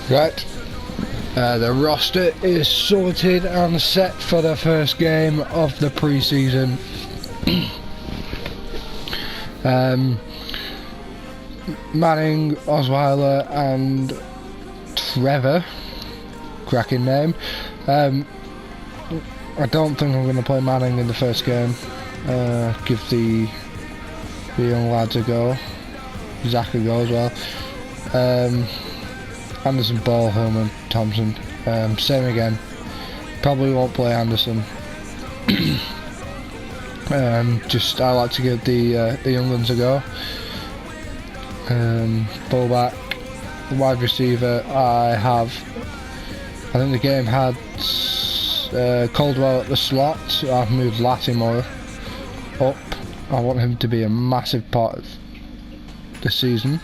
Right. The roster is sorted and set for the first game of the pre-season. Manning, Osweiler and Trevor, cracking name. I don't think I'm going to play Manning in the first game. Give the young lads a go. Zach a go as well. Anderson, Ball, Hillman, Thompson. Same again. Probably won't play Anderson. Just I like to give the young ones a go. Fullback, wide receiver. I think the game had Caldwell at the slot. So I've moved Latimore up. I want him to be a massive part of the season.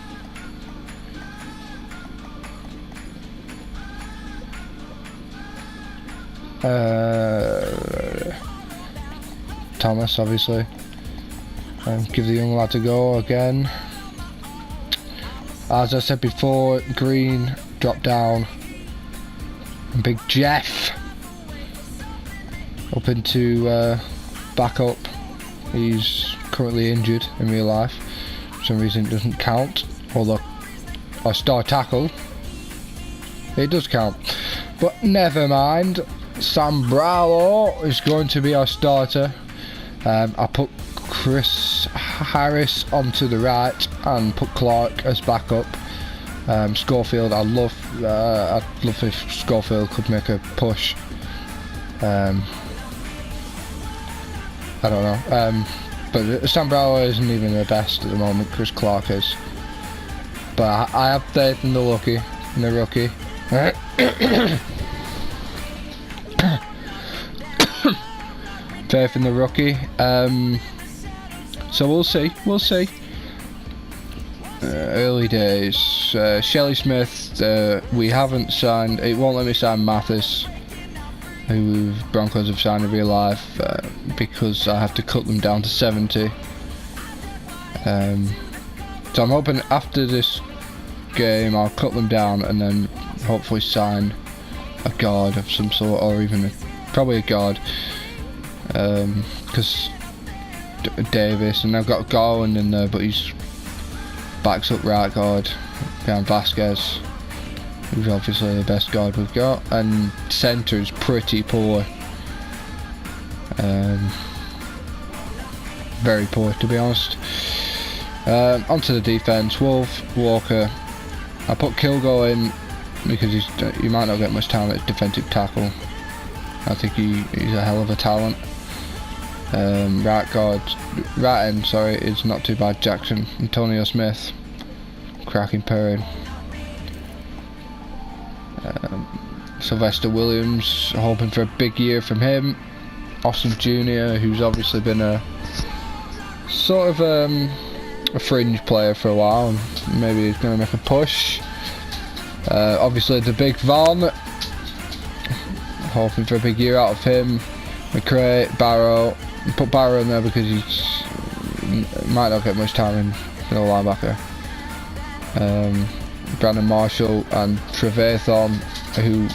Thomas, obviously. Give the young lad a go again. As I said before, Green drop down, and Big Jeff up into backup. He's currently injured in real life. For some reason it doesn't count, although our star tackle, it does count. But never mind. Sam Brownlow is going to be our starter. I put Chris Harris onto the right and put Clark as backup. Schofield, I'd love if Schofield could make a push. I don't know. But Sam Brownlow isn't even the best at the moment. Chris Clark is. But I have faith in the rookie. Faith in the rookie. So we'll see. Early days. Shelley Smith, we haven't signed. It won't let me sign Mathis, who Broncos have signed in real life, because I have to cut them down to 70. So I'm hoping after this game I'll cut them down and then hopefully sign a guard of some sort, or even probably a guard, because Davis, and I've got Garland in there, but he's backs up right guard behind Vasquez, who's obviously the best guard we've got, and centre is pretty poor, very poor to be honest. Onto the defence. Wolf, Walker. I put Kilgo in because he might not get much time at defensive tackle. I think he's a hell of a talent. Right end, is not too bad. Jackson, Antonio Smith, cracking pairing. Sylvester Williams, hoping for a big year from him. Austin Jr., who's obviously been a sort of a fringe player for a while, and maybe he's going to make a push. Obviously the big Von, hoping for a big year out of him. McRae, Barrow. Put Barrow in there because he might not get much time in the linebacker. Brandon Marshall and Trevathan, who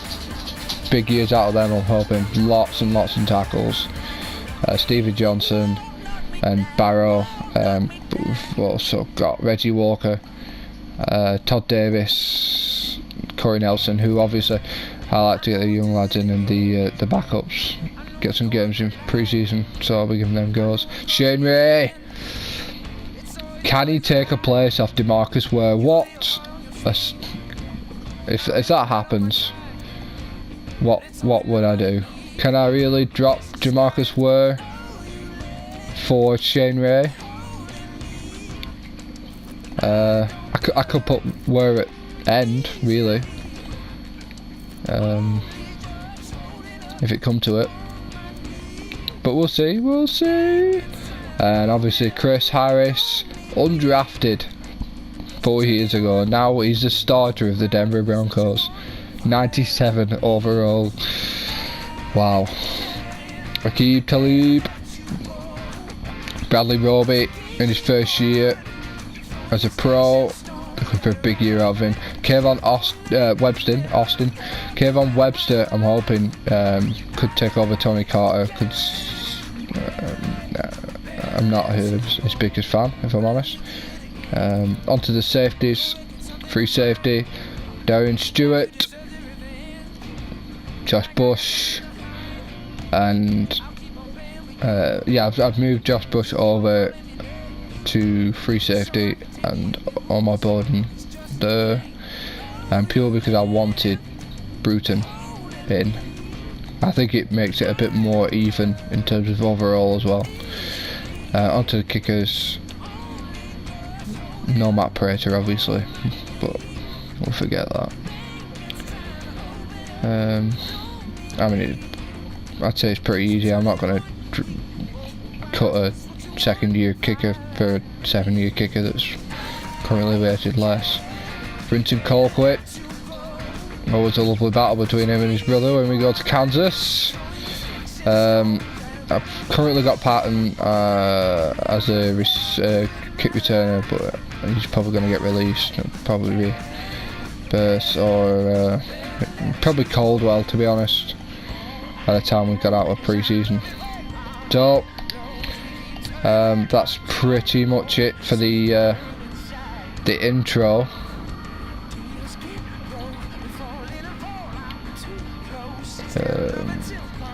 big years out of them, I'm hoping. Lots and lots of tackles. Stevie Johnson and Barrow. We've also got Reggie Walker, Todd Davis, Corey Nelson, who obviously I like to get the young lads in and the backups. Get some games in pre-season, so I'll be giving them goals. Shane Ray, can he take a place off DeMarcus Ware? What? If that happens, what would I do? Can I really drop DeMarcus Ware for Shane Ray? I could put Ware at end, really, if it come to it. But we'll see. And obviously Chris Harris, undrafted 4 years ago. Now he's the starter of the Denver Broncos. 97 overall. Wow. Aqib Talib, Bradley Roby in his first year as a pro. looking for a big year out of him. Kayvon Austin. Kayvon Webster, I'm hoping could take over Tony Carter. I'm not his biggest fan, if I'm honest. Onto the safeties. Free safety. Darian Stewart. Josh Bush. And yeah, I've moved Josh Bush over to free safety and on my board there, and purely because I wanted Bruton in. I think it makes it a bit more even in terms of overall as well. Onto the kickers. No Matt Prater obviously, but we'll forget that. I mean, I'd say it's pretty easy. I'm not going to cut a second-year kicker for a 7-year kicker that's currently rated less. Brinton Colquitt. Always a lovely battle between him and his brother when we go to Kansas. I've currently got Patton as a kick returner, but he's probably going to get released. It'll probably be Burse or probably Caldwell, to be honest, by the time we got out of pre-season. So that's pretty much it for the intro.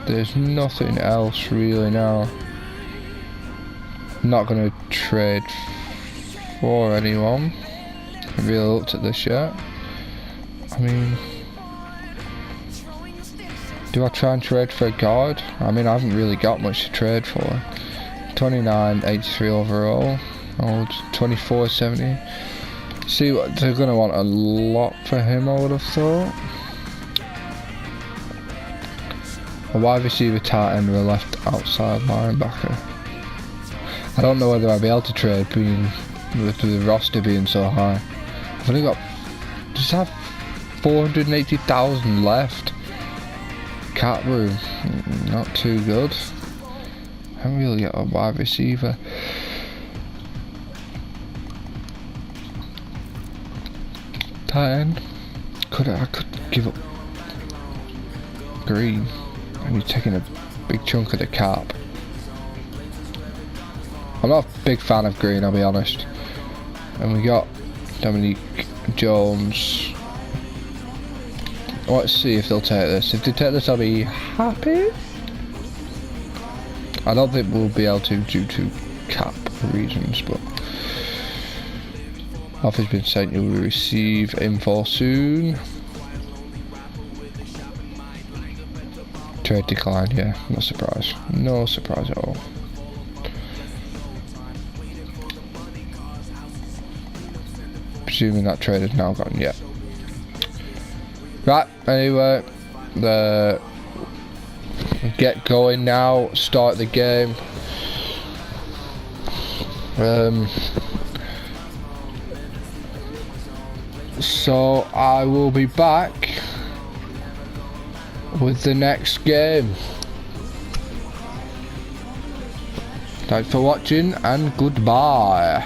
There's nothing else really now. I'm not going to trade for anyone. I haven't really looked at this yet. I mean, do I try and trade for a guard? I mean, I haven't really got much to trade for. 29, 83 overall. Oh, 24, 70. See, what they're going to want a lot for him, I would have thought. A wide receiver, tight end, with a left outside linebacker. I don't know whether I'll be able to trade with the roster being so high. I've only got just have 480,000 left. Cap room, not too good. I haven't really got a wide receiver. Tight end. I could give up Green. And he's taking a big chunk of the cap. I'm not a big fan of Green, I'll be honest. And we got Dominique Jones. Let's see if they'll take this. If they take this, I'll be happy. I don't think we'll be able to due to cap reasons, but offer's been sent. You will receive info soon. Trade decline, yeah, no surprise. No surprise at all. Presuming that trade is now gone, yeah. Right, anyway, get going now, start the game. So I will be back with the next game. Thanks for watching and goodbye.